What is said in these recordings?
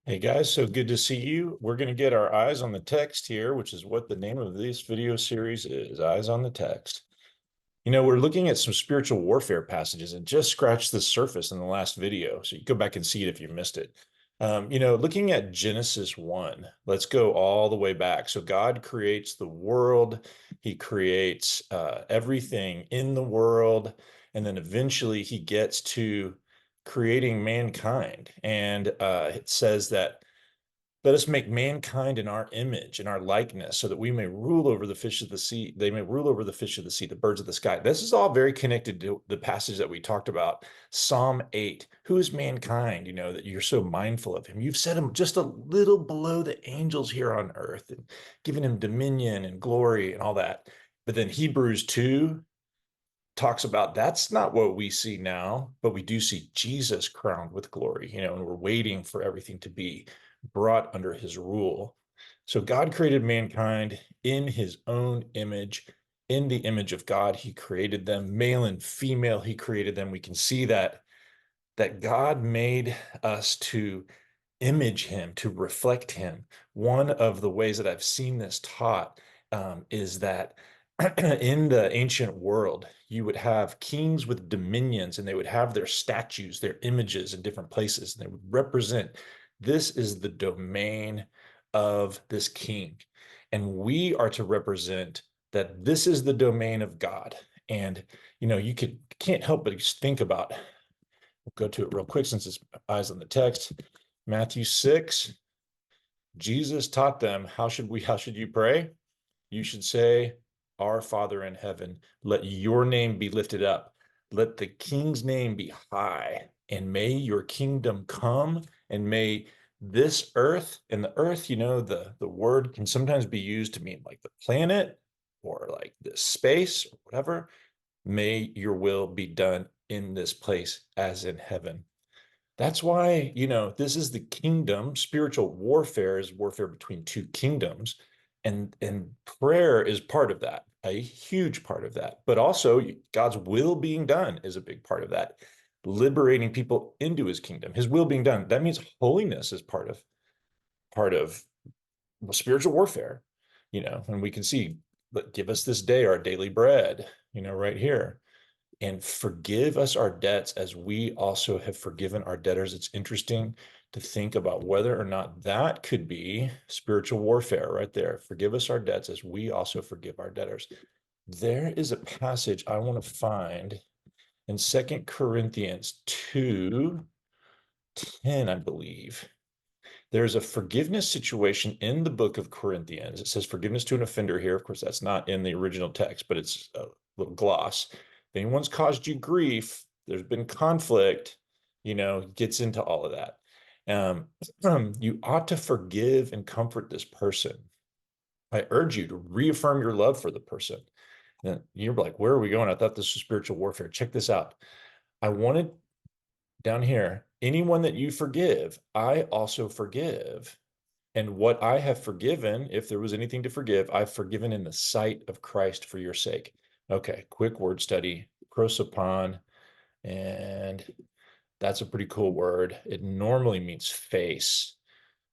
Hey guys, so good to see you. We're going to get our eyes on the text here, which is what the name of this video series is, Eyes on the Text. We're looking at some spiritual warfare passages and just scratched the surface in the last video. So you go back and see it if you missed it. Looking at Genesis 1, let's go all the way back. So God creates the world, He creates everything in the world, and then eventually He gets to creating mankind. And it says that let us make mankind in our image, in our likeness, so that we may rule over the fish of the sea. They may rule over the fish of the sea, the birds of the sky. This is all very connected to the passage that we talked about, Psalm 8. Who is mankind, that you're so mindful of him? You've set him just a little below the angels here on earth and given him dominion and glory and all that. But then Hebrews 2 talks about that's not what we see now, but we do see Jesus crowned with glory, and we're waiting for everything to be brought under his rule. So God created mankind in his own image. In the image of God, he created them, male and female, he created them. We can see that God made us to image him, to reflect him. One of the ways that I've seen this taught is that in the ancient world, you would have kings with dominions, and they would have their statues, their images in different places, and they would represent this is the domain of this king. And we are to represent that this is the domain of God. And you can't help but think about, we'll go to it real quick since it's eyes on the text. Matthew 6, Jesus taught them, how should you pray? You should say, Our Father in heaven, let your name be lifted up. Let the king's name be high, and may your kingdom come, and may this earth, and the earth, the word can sometimes be used to mean like the planet or like the space or whatever. May your will be done in this place as in heaven. That's why, this is the kingdom. Spiritual warfare is warfare between two kingdoms. And prayer is part of that, a huge part of that. But also God's will being done is a big part of that. Liberating people into his kingdom, his will being done. That means holiness is part of spiritual warfare, and we can see, but give us this day our daily bread, right here, and forgive us our debts as we also have forgiven our debtors. It's interesting to think about whether or not that could be spiritual warfare right there. Forgive us our debts as we also forgive our debtors. There is a passage I want to find in 2 Corinthians 2:10, I believe. There's a forgiveness situation in the book of Corinthians. It says forgiveness to an offender here. Of course, that's not in the original text, but it's a little gloss. If anyone's caused you grief, there's been conflict, gets into all of that. Um, you ought to forgive and comfort this person. I urge you to reaffirm your love for the person. And you're like, where are we going? I thought this was spiritual warfare. Check this out. I wanted down here, anyone that you forgive, I also forgive. And what I have forgiven, if there was anything to forgive, I've forgiven in the sight of Christ for your sake. Okay, quick word study, prosopon, and that's a pretty cool word. It normally means face,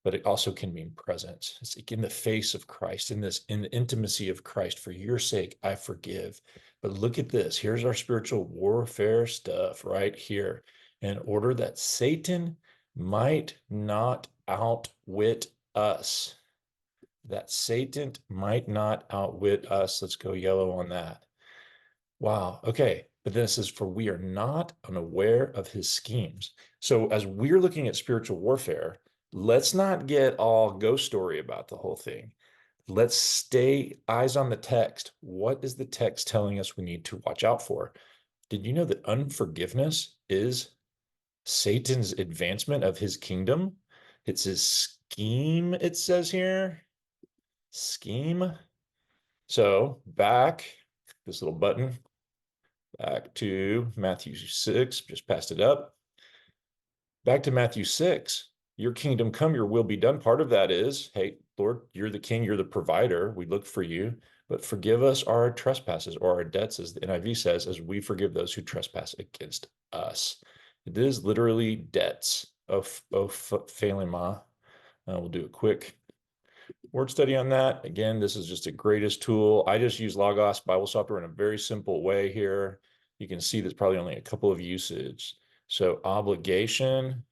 but it also can mean presence. It's like in the face of Christ, in the intimacy of Christ, for your sake, I forgive. But look at this. Here's our spiritual warfare stuff right here. In order that Satan might not outwit us. That Satan might not outwit us. Let's go yellow on that. Wow. Okay. But then it says, for we are not unaware of his schemes. So as we're looking at spiritual warfare, let's not get all ghost story about the whole thing. Let's stay eyes on the text. What is the text telling us we need to watch out for? Did you know that unforgiveness is Satan's advancement of his kingdom? It's his scheme, it says here. Scheme. So back, this little button, back to Matthew 6, just passed it up. Back to Matthew 6, your kingdom come, your will be done. Part of that is, hey, Lord, you're the king, you're the provider. We look for you, but forgive us our trespasses or our debts, as the NIV says, as we forgive those who trespass against us. It is literally debts of phalema. We'll do a quick word study on that. Again, this is just the greatest tool. I just use Logos Bible software in a very simple way here. You can see there's probably only a couple of usage. So obligation,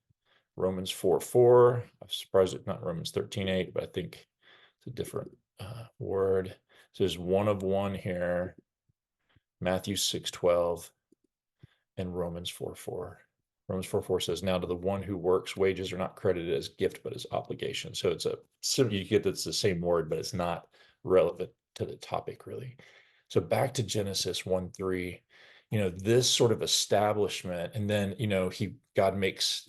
Romans 4:4. I'm surprised it's not Romans 13:8, but I think it's a different word. So there's one of one here, Matthew 6:12, and Romans 4:4. Romans 4:4 says, now to the one who works, wages are not credited as gift, but as obligation. So it's you get that's the same word, but it's not relevant to the topic really. So back to Genesis 1:3, this sort of establishment, and then, God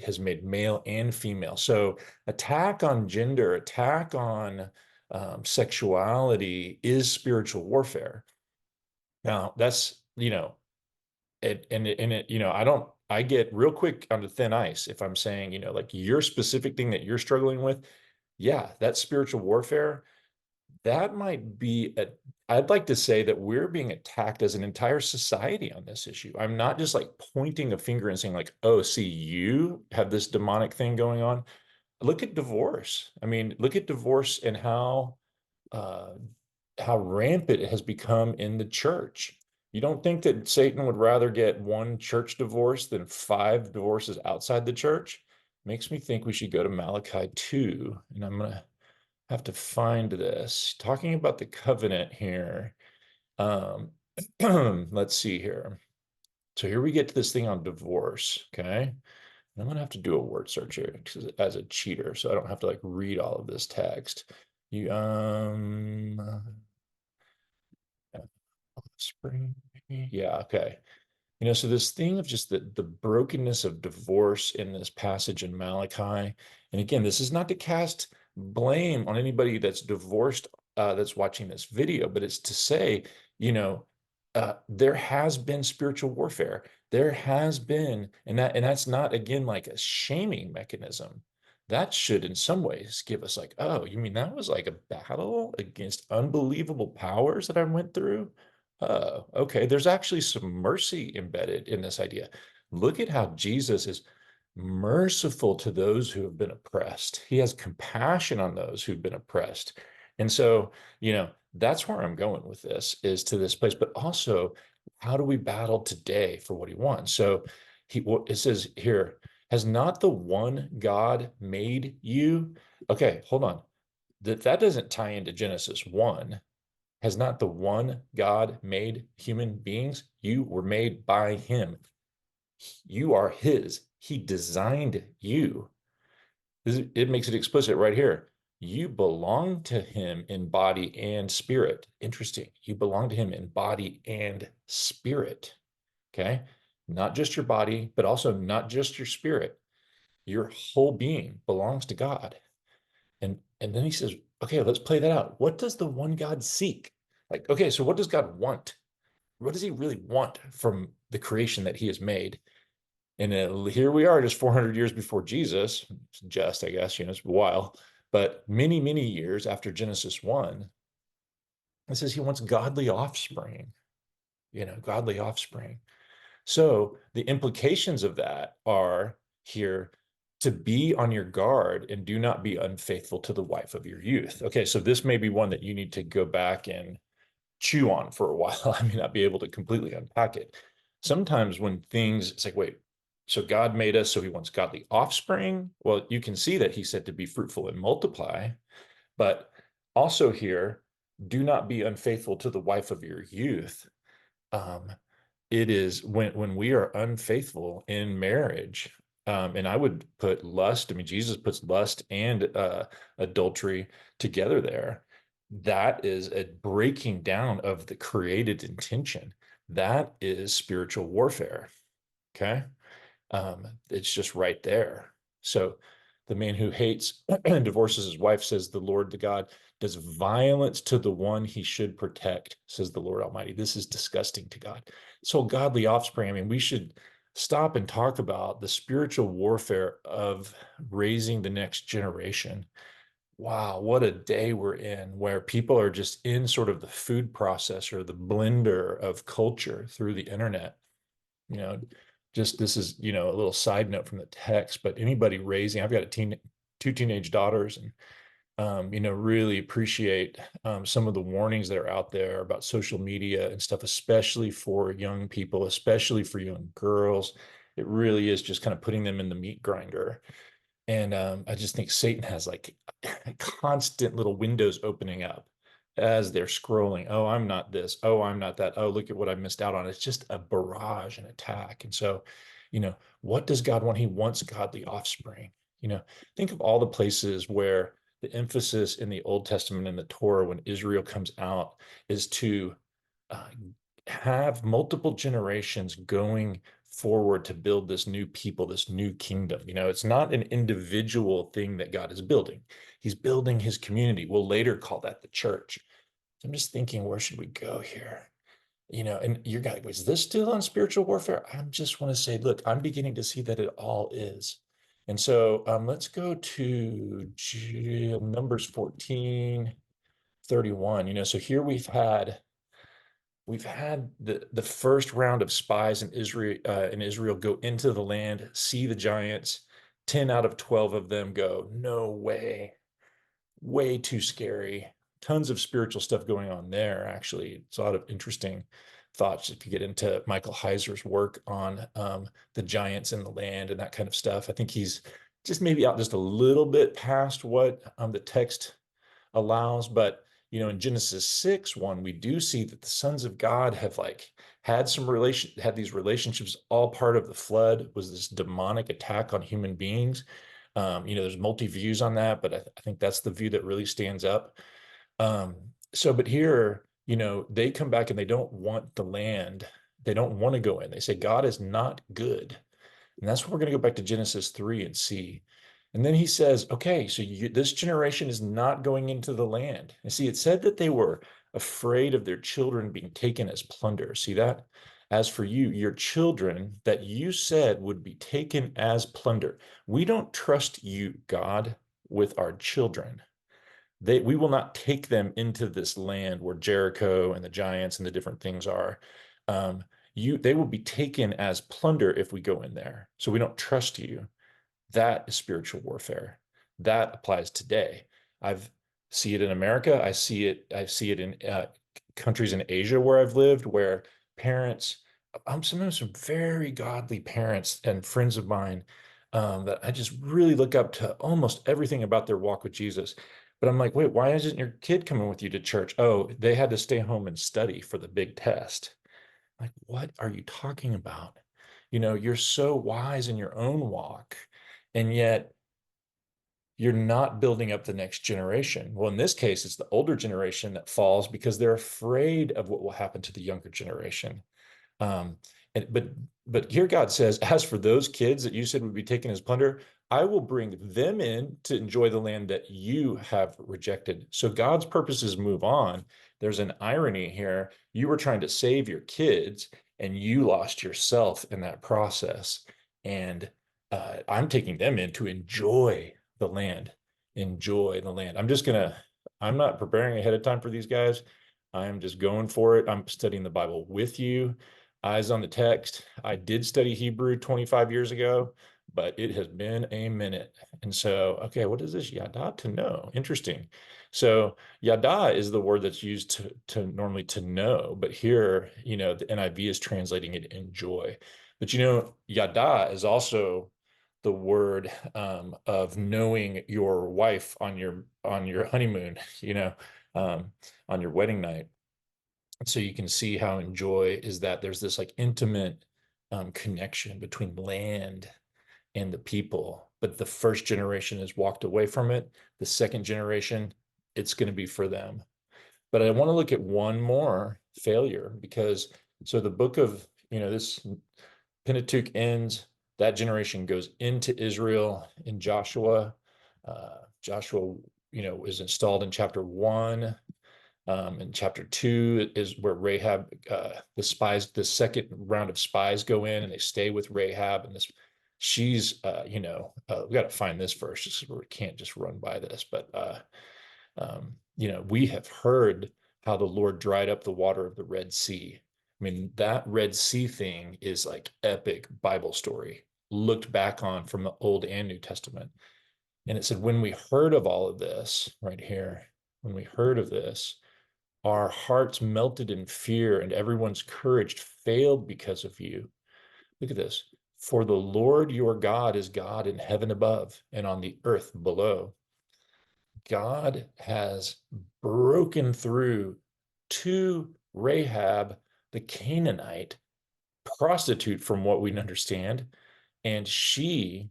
has made male and female. So attack on gender, attack on sexuality is spiritual warfare. Now that's, I get real quick onto thin ice if I'm saying, like your specific thing that you're struggling with. Yeah, that's spiritual warfare. That might be I'd like to say that we're being attacked as an entire society on this issue. I'm not just like pointing a finger and saying like, oh, see, you have this demonic thing going on. Look at divorce. I mean, look at divorce and uh, how rampant it has become in the church. You don't think that Satan would rather get one church divorce than 5 divorces outside the church? Makes me think we should go to Malachi 2, and I'm going to have to find this. Talking about the covenant here. Um, let's see here. So here we get to this thing on divorce, okay? I'm gonna have to do a word search here as a cheater, so I don't have to like read all of this text. You spring, yeah, okay. So this thing of just the brokenness of divorce in this passage in Malachi, and again, this is not to cast blame on anybody that's divorced that's watching this video, but it's to say, there has been spiritual warfare. There has been, and that's not again like a shaming mechanism. That should in some ways give us like, oh, you mean that was like a battle against unbelievable powers that I went through? Okay. There's actually some mercy embedded in this idea. Look at how Jesus is merciful to those who have been oppressed. He has compassion on those who've been oppressed. And so, that's where I'm going with this is to this place, but also how do we battle today for what he wants? So it says here, has not the one God made you? Okay, hold on. That doesn't tie into Genesis 1. Has not the one God made human beings? You were made by him. You are his. He designed you. It makes it explicit right here. You belong to him in body and spirit. Interesting. You belong to him in body and spirit. Okay. Not just your body, but also not just your spirit. Your whole being belongs to God. And then he says, okay, let's play that out. What does the one God seek? Like, okay, so what does God want? What does he really want from the creation that he has made? And here we are, just 400 years before Jesus, just, I guess, it's a while, but many, many years after Genesis 1, it says he wants godly offspring, godly offspring. So the implications of that are here to be on your guard and do not be unfaithful to the wife of your youth. Okay, so this may be one that you need to go back and chew on for a while. I may not be able to completely unpack it. Sometimes when it's like, wait, so God made us, so he wants godly offspring. Well, you can see that he said to be fruitful and multiply, but also here, do not be unfaithful to the wife of your youth. Um, it is when we are unfaithful in marriage, and I would put lust. I mean, Jesus puts lust and adultery together there. That is a breaking down of the created intention. That is spiritual warfare. Okay. It's just right there. So the man who hates and divorces his wife says, the Lord, the God, does violence to the one he should protect, says the Lord Almighty. This is disgusting to God. So godly offspring, I mean, we should stop and talk about the spiritual warfare of raising the next generation. Wow, what a day we're in where people are just in sort of the food processor, the blender of culture through the internet. You know, just this is, a little side note from the text, but anybody raising, I've got a two teenage daughters, and really appreciate some of the warnings that are out there about social media and stuff, especially for young people, especially for young girls. It really is just kind of putting them in the meat grinder. And I just think Satan has like constant little windows opening up as they're scrolling. Oh, I'm not this. Oh, I'm not that. Oh, look at what I missed out on. It's just a barrage and attack. And so, what does God want? He wants godly offspring. Think of all the places where the emphasis in the Old Testament and the Torah when Israel comes out is to uh, have multiple generations going forward to build this new people, this new kingdom. It's not an individual thing that God is building. He's building his community. We'll later call that the church. So I'm just thinking, where should we go here? And your guy, is this still on spiritual warfare? I just want to say, look, I'm beginning to see that it all is. And so let's go to Numbers 14:31. So here we've had the first round of spies in Israel go into the land, see the giants. 10 out of 12 of them go, no way, way too scary. Tons of spiritual stuff going on there, actually. It's a lot of interesting thoughts if you get into Michael Heiser's work on the giants in the land and that kind of stuff. I think he's just maybe out just a little bit past what the text allows. But in Genesis 6:1, we do see that the sons of God have like had these relationships. All part of the flood was this demonic attack on human beings. There's multi views on that, but I think that's the view that really stands up. But here, they come back and they don't want the land. They don't want to go in. They say God is not good. And that's what we're going to go back to Genesis 3 and see. And then he says, okay, so this generation is not going into the land. And see, it said that they were afraid of their children being taken as plunder. See that? As for you, your children that you said would be taken as plunder. We don't trust you, God, with our children. We will not take them into this land where Jericho and the giants and the different things are. They will be taken as plunder if we go in there. So we don't trust you. That is spiritual warfare. That applies today. I've see it in America. I see it in countries in Asia where I've lived, where parents, some very godly parents and friends of mine that I just really look up to almost everything about their walk with Jesus. But I'm like, wait, why isn't your kid coming with you to church? Oh, they had to stay home and study for the big test. Like, what are you talking about? You're so wise in your own walk, and yet you're not building up the next generation. Well, in this case, it's the older generation that falls because they're afraid of what will happen to the younger generation. Um, but here God says, as for those kids that you said would be taken as plunder, I will bring them in to enjoy the land that you have rejected. So God's purposes move on. There's an irony here. You were trying to save your kids and you lost yourself in that process. And I'm taking them in to enjoy the land, enjoy the land. I'm not preparing ahead of time for these guys. I'm just going for it. I'm studying the Bible with you, eyes on the text. I did study Hebrew 25 years ago, but it has been a minute. And so, okay, what is this? Yada, to know. Interesting. So yada is the word that's used to normally to know, but here, the NIV is translating it enjoy. But yada is also the word of knowing your wife on your honeymoon, on your wedding night. So you can see how enjoy is that there's this like intimate connection between land and the people. But the first generation has walked away from it. The second generation, it's going to be for them. But I want to look at one more failure because so the book of, this Pentateuch ends, that generation goes into Israel in Joshua. Joshua, is installed in chapter 1. In chapter 2 is where Rahab, the second round of spies go in and they stay with Rahab. And she's, we got to find this verse just we can't just run by this. But, we have heard how the Lord dried up the water of the Red Sea. I mean, that Red Sea thing is like epic Bible story looked back on from the Old and New Testament. And it said, when we heard of all of this right here, when we heard of this, our hearts melted in fear and everyone's courage failed because of you. Look at this. For the Lord your God is God in heaven above and on the earth below. God has broken through to Rahab, the Canaanite prostitute, from what we understand, and she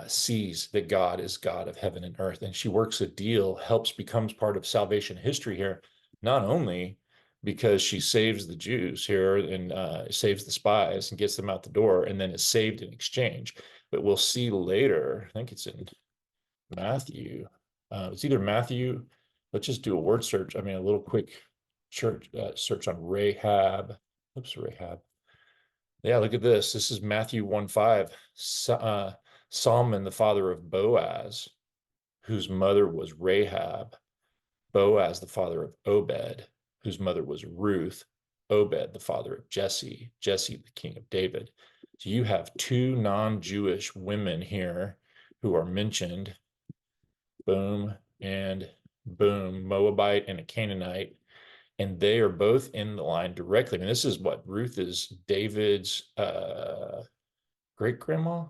sees that God is God of heaven and earth, and she works a deal, becomes part of salvation history here, not only because she saves the Jews here and saves the spies and gets them out the door, and then is saved in exchange, but we'll see later. I think it's in Matthew. It's either Matthew. Let's just do a word search. I mean, a little quick church search on Rahab. Oops, Rahab. Yeah, look at this. This is Matthew 1:5. Solomon, the father of Boaz, whose mother was Rahab. Boaz, the father of Obed, whose mother was Ruth. Obed, the father of Jesse. Jesse, the king of David. So you have two non-Jewish women here who are mentioned. Boom and boom. Moabite and a Canaanite. And they are both in the line directly. I mean, this is what Ruth is David's great grandma,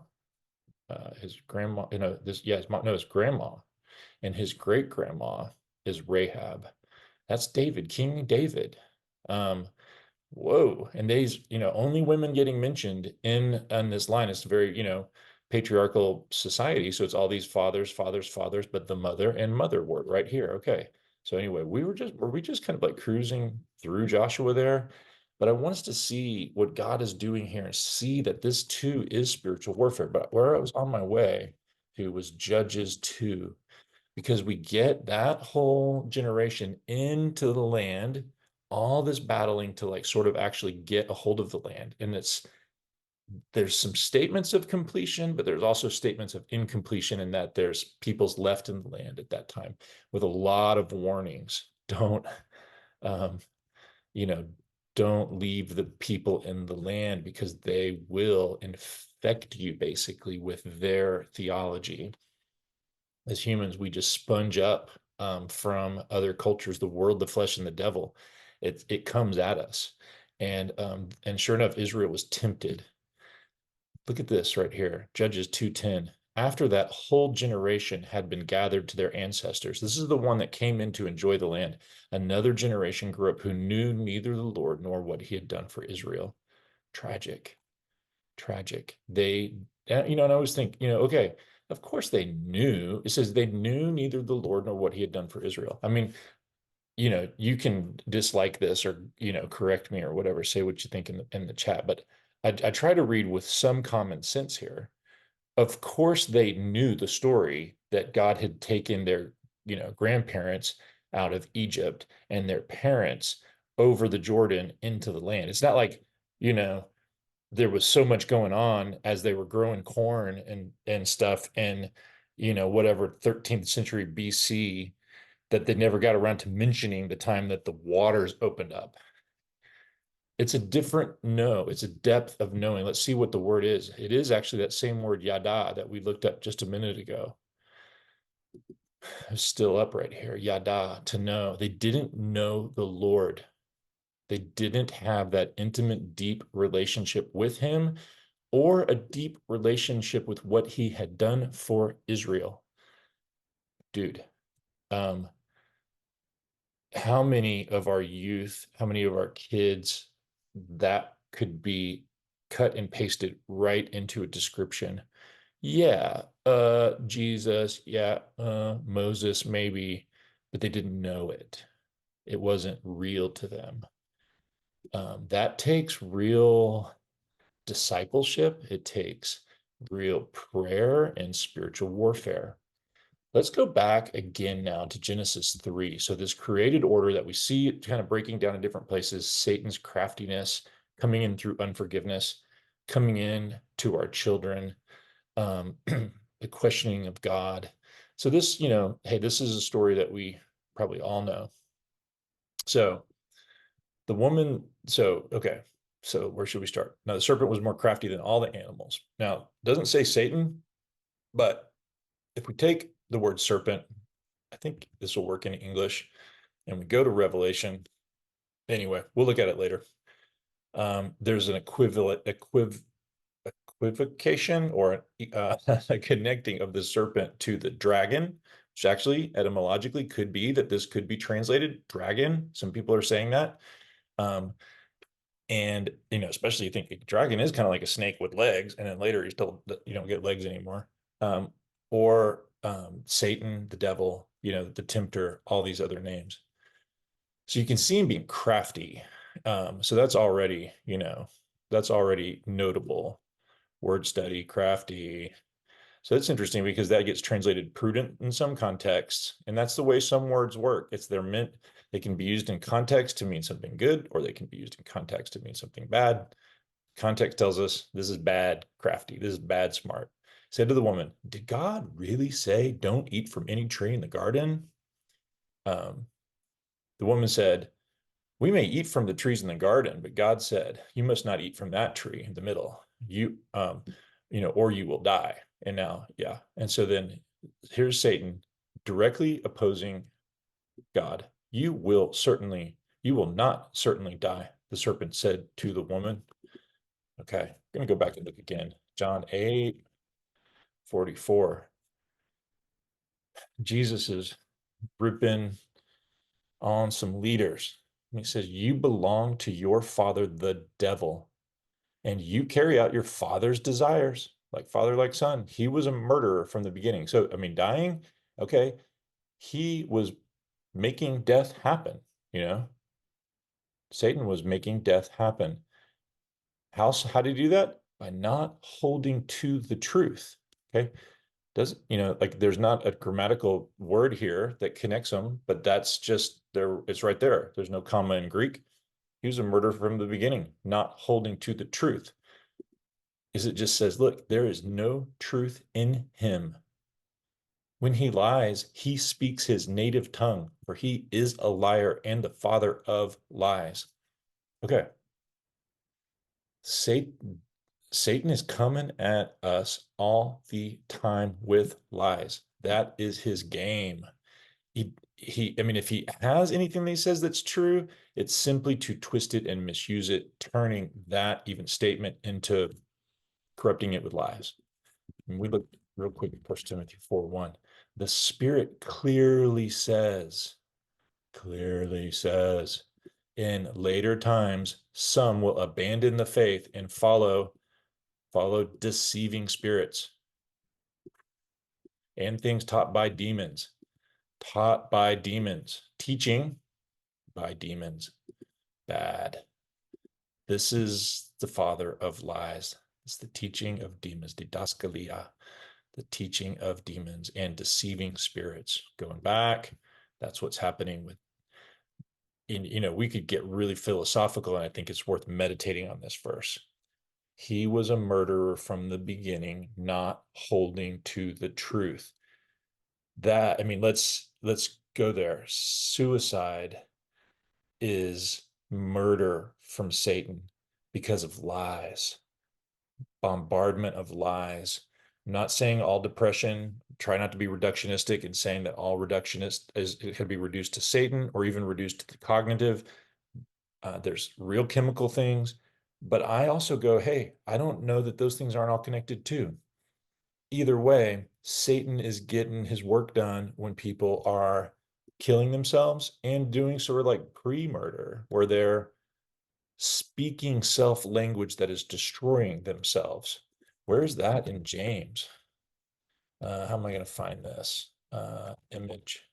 his grandma. This, yeah, his grandma, and his great grandma is Rahab. That's David, King David. Um, Whoa. And these, only women getting mentioned in this line. It's a very, patriarchal society. So it's all these fathers, fathers, fathers, but the mother and mother word right here. Okay. So anyway, were we just kind of like cruising through Joshua there? But I want us to see what God is doing here and see that this too is spiritual warfare. But where I was on my way to was Judges 2, because we get that whole generation into the land, all this battling to like sort of actually get a hold of the land. And there's some statements of completion, but there's also statements of incompletion in that there's peoples left in the land at that time with a lot of warnings. Um, you know, don't leave the people in the land because they will infect you basically with their theology. As humans, we just sponge up from other cultures, the world, the flesh, and the devil. It comes at us, and sure enough, Israel was tempted. Look at this right here, Judges 2:10. After that whole generation had been gathered to their ancestors, this is the one that came in to enjoy the land. Another generation grew up who knew neither the Lord nor what he had done for Israel. Tragic, tragic. And I always think, okay, of course they knew. It says they knew neither the Lord nor what he had done for Israel. I mean, you can dislike this or, correct me or whatever, say what you think in the chat, but I try to read with some common sense here. Of course, they knew the story that God had taken their, grandparents out of Egypt and their parents over the Jordan into the land. It's not like, you know, there was so much going on as they were growing corn and stuff and whatever 13th century BC that they never got around to mentioning the time that the waters opened up. It's a different know. It's a depth of knowing. Let's see what the word is. It is actually that same word yada that we looked up just a minute ago. It's still up right here. Yada, to know. They didn't know the Lord. They didn't have that intimate, deep relationship with him or a deep relationship with what he had done for Israel. Dude, um, how many of our youth, how many of our kids that could be cut and pasted right into a description? Yeah, Jesus, yeah, Moses, maybe, but they didn't know it. It wasn't real to them. That takes real discipleship. It takes real prayer and spiritual warfare. Let's go back again now to Genesis 3. So, this created order that we see kind of breaking down in different places, Satan's craftiness coming in through unforgiveness, coming in to our children, the questioning of God. So, this, hey, this is a story that we probably all know. So, the woman, so, okay, so where should we start? Now, the serpent was more crafty than all the animals. Now, it doesn't say Satan, but if we take the word serpent, I think this will work in English, and we go to Revelation. Anyway, we'll look at it later. There's an equivocation or a connecting of the serpent to the dragon, which actually etymologically could be that this could be translated dragon. Some people are saying that. Um, and especially you think dragon is kind of like a snake with legs, and then later you don't get legs anymore. Or Satan, the devil, the tempter, all these other names. So you can see him being crafty. So that's already notable. Word study, crafty. So it's interesting because that gets translated prudent in some contexts, and that's the way some words work. They can be used in context to mean something good, or they can be used in context to mean something bad. Context tells us this is bad, crafty. This is bad, smart. Said to the woman, did God really say, don't eat from any tree in the garden? Um, the woman said, we may eat from the trees in the garden, but God said, you must not eat from that tree in the middle. Or you will die. And now, yeah. And so then here's Satan directly opposing God. You will not certainly die, the serpent said to the woman. Okay, I'm going to go back and look again. John 8:44. Jesus is ripping on some leaders. And he says, you belong to your father, the devil, and you carry out your father's desires, like father, like son. He was a murderer from the beginning. So, I mean, dying, okay, he was making death happen. Satan was making death happen. How did he do that? By not holding to the truth. Okay. Like there's not a grammatical word here that connects them, but that's just there. It's right there. There's no comma in Greek. He was a murderer from the beginning, not holding to the truth. It just says, look, there is no truth in him. When he lies, he speaks his native tongue, for he is a liar and the father of lies. Okay. Satan is coming at us all the time with lies. That is his game. I mean, if he has anything that he says that's true, it's simply to twist it and misuse it, turning that even statement into corrupting it with lies. And we look real quick at 1 Timothy 4:1. The Spirit clearly says, in later times, some will abandon the faith and follow deceiving spirits and things taught by demons, teaching by demons. Bad. This is the father of lies. It's the teaching of demons, didaskalia, the teaching of demons and deceiving spirits. Going back, that's what's happening we could get really philosophical, and I think it's worth meditating on this verse. He was a murderer from the beginning, not holding to the truth. I mean, let's go there. Suicide is murder from Satan because of lies, bombardment of lies. I'm not saying all depression, try not to be reductionistic and saying that all reductionist it can be reduced to Satan or even reduced to the cognitive. There's real chemical things, but I also go, hey, I don't know that those things aren't all connected too. Either way, Satan is getting his work done when people are killing themselves and doing sort of like pre-murder, where they're speaking self-language that is destroying themselves. Where is that in James? How am I going to find this image?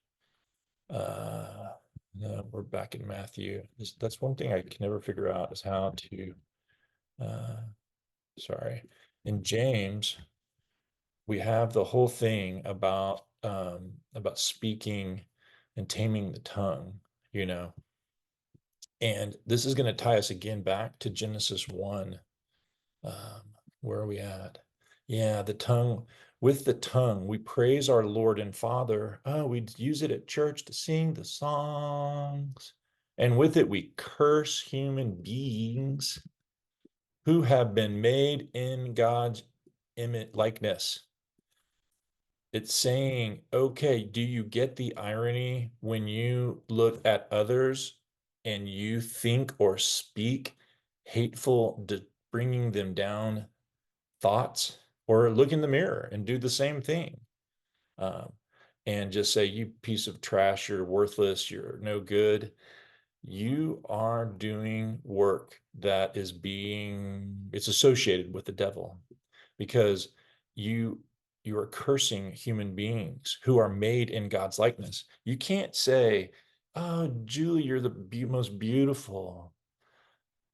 No, we're back in Matthew. That's one thing I can never figure out is how to, sorry. In James, we have the whole thing about speaking and taming the tongue, and this is going to tie us again back to Genesis 1. Where are we at? Yeah, the tongue. With the tongue, we praise our Lord and Father. Oh, we use it at church to sing the songs. And with it, we curse human beings who have been made in God's image likeness. It's saying, okay, do you get the irony when you look at others and you think or speak hateful, bringing them down thoughts, or look in the mirror and do the same thing? Um, and just say, you piece of trash, you're worthless, you're no good. You are doing work that is it's associated with the devil, because you you are cursing human beings who are made in God's likeness. You can't say, "Oh, Julie, you're the most beautiful."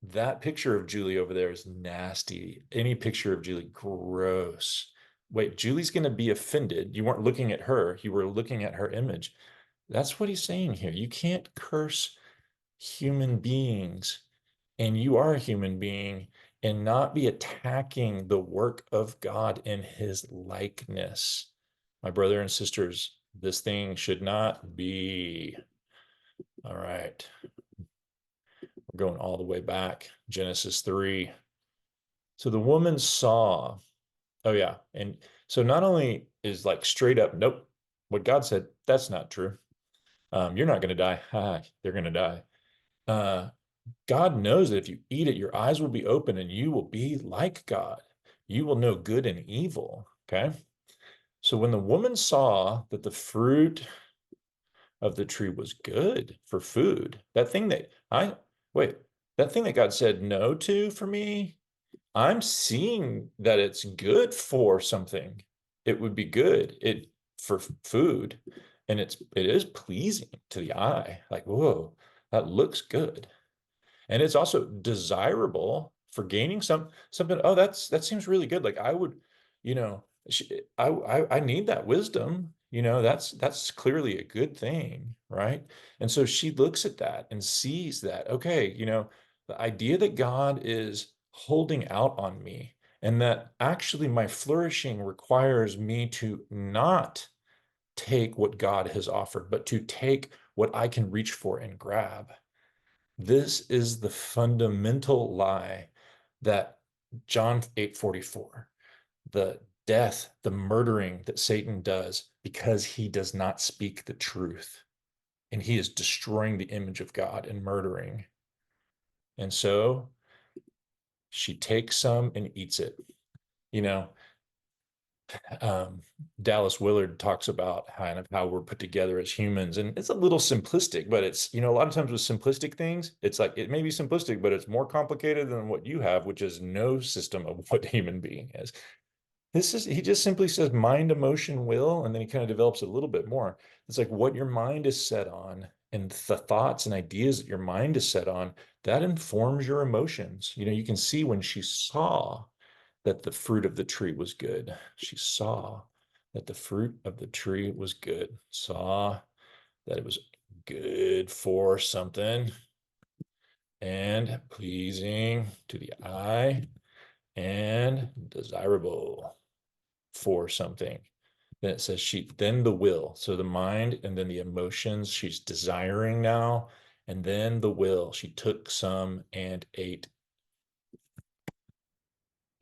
That picture of Julie over there is nasty. Any picture of Julie, gross. Wait, Julie's going to be offended. You weren't looking at her, you were looking at her image. That's what he's saying here. You can't curse human beings, and you are a human being, and not be attacking the work of God in his likeness. My brother and sisters, this thing should not be. All right. We're going all the way back. Genesis 3. So the woman saw, oh yeah. And so not only is like straight up, nope, what God said, that's not true. You're not going to die. They're going to die. God knows that if you eat it, your eyes will be open and you will be like God. You will know good and evil. Okay. So when the woman saw that the fruit of the tree was good for food, that thing that God said no to for me, I'm seeing that it's good for something. It would be good for food, and it is pleasing to the eye. Like, whoa, that looks good. And it's also desirable for gaining something. Oh, that seems really good. Like I would, you know, I need that wisdom. That's clearly a good thing, right? And so she looks at that and sees that, okay, the idea that God is holding out on me, and that actually my flourishing requires me to not take what God has offered, but to take what I can reach for and grab. This is the fundamental lie that John 8:44, the death, the murdering that Satan does because he does not speak the truth. And he is destroying the image of God and murdering. And so she takes some and eats it. You know, um, Dallas Willard talks about kind of how we're put together as humans, and it's a little simplistic, but it's, a lot of times with simplistic things, it's like it may be simplistic, but it's more complicated than what you have, which is no system of what a human being is. He just simply says mind, emotion, will, and then he kind of develops it a little bit more. It's like what your mind is set on, and the thoughts and ideas that your mind is set on, that informs your emotions. You can see when she saw that the fruit of the tree was good. She saw that the fruit of the tree was good, saw that it was good for something and pleasing to the eye and desirable for something. Then it says then the will. So the mind and then the emotions, she's desiring now. And then the will, she took some and ate.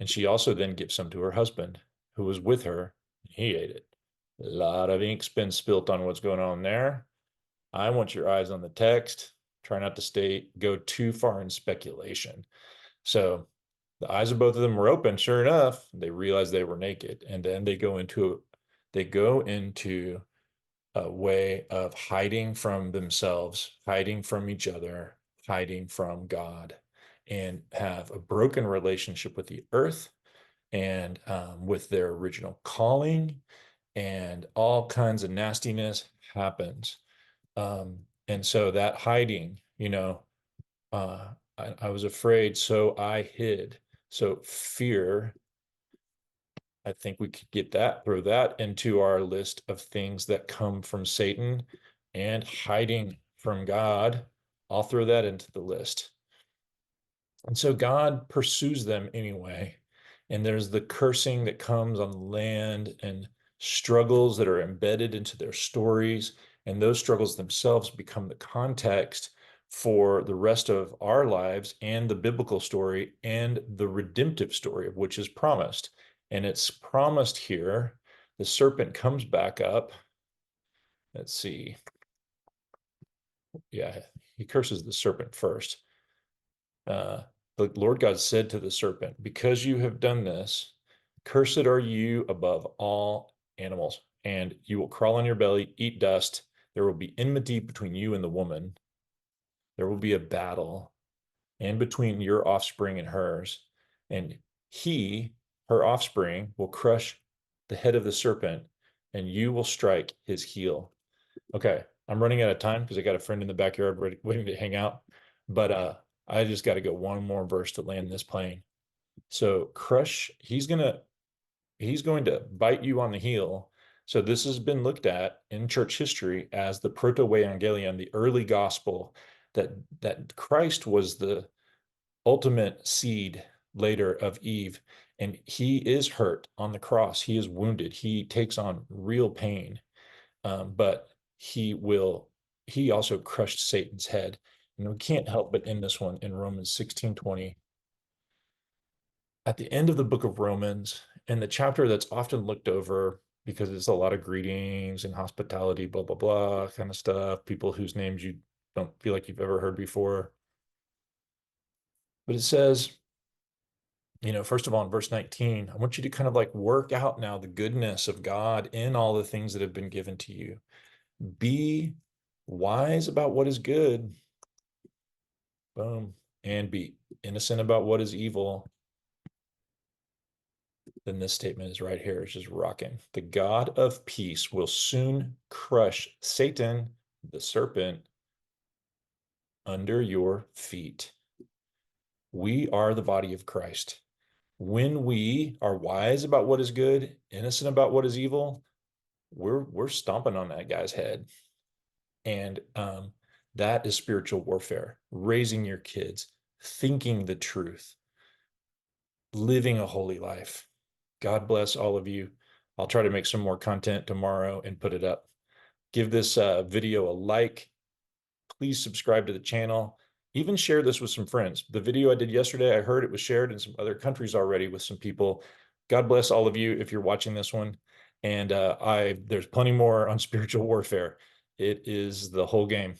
And she also then gives some to her husband who was with her. He ate it. A lot of ink's been spilt on what's going on there. I want your eyes on the text. Try not to go too far in speculation. So the eyes of both of them were open. Sure enough, they realized they were naked. And then they go into a way of hiding from themselves, hiding from each other, hiding from God, and have a broken relationship with the earth and with their original calling, and all kinds of nastiness happens. And so that hiding, I was afraid, so I hid. So fear, I think we could throw that into our list of things that come from Satan, and hiding from God. I'll throw that into the list. And so God pursues them anyway. And there's the cursing that comes on the land, and struggles that are embedded into their stories. And those struggles themselves become the context for the rest of our lives and the biblical story and the redemptive story of which is promised. And it's promised here The serpent comes back up. Let's see. Yeah, he curses the serpent first. The Lord God said to the serpent, because you have done this, cursed are you above all animals, and you will crawl on your belly, eat dust. There will be enmity between you and the woman. There will be a battle, and between your offspring and hers. And he, her offspring, will crush the head of the serpent, and you will strike his heel. Okay, I'm running out of time because I got a friend in the backyard waiting to hang out. But I just got to go one more verse to land this plane. So crush, he's going to bite you on the heel. So this has been looked at in church history as the proto-evangelion, the early gospel, that Christ was the ultimate seed later of Eve, and he is hurt on the cross. He is wounded. He takes on real pain, but he also crushed Satan's head. And we can't help but end this one in Romans 16:20. At the end of the book of Romans, in the chapter that's often looked over because it's a lot of greetings and hospitality, blah, blah, blah, kind of stuff, people whose names you don't feel like you've ever heard before. But it says, first of all, in verse 19, I want you to kind of like work out now the goodness of God in all the things that have been given to you. Be wise about what is good. Boom. And be innocent about what is evil. Then this statement is right here. It's just rocking. The God of peace will soon crush Satan, the serpent, under your feet. We are the body of Christ. When we are wise about what is good, innocent about what is evil, we're stomping on that guy's head. And that is spiritual warfare, raising your kids, thinking the truth, living a holy life. God bless all of you. I'll try to make some more content tomorrow and put it up. Give this video a like. Please subscribe to the channel. Even share this with some friends. The video I did yesterday, I heard it was shared in some other countries already with some people. God bless all of you if you're watching this one. And there's plenty more on spiritual warfare. It is the whole game.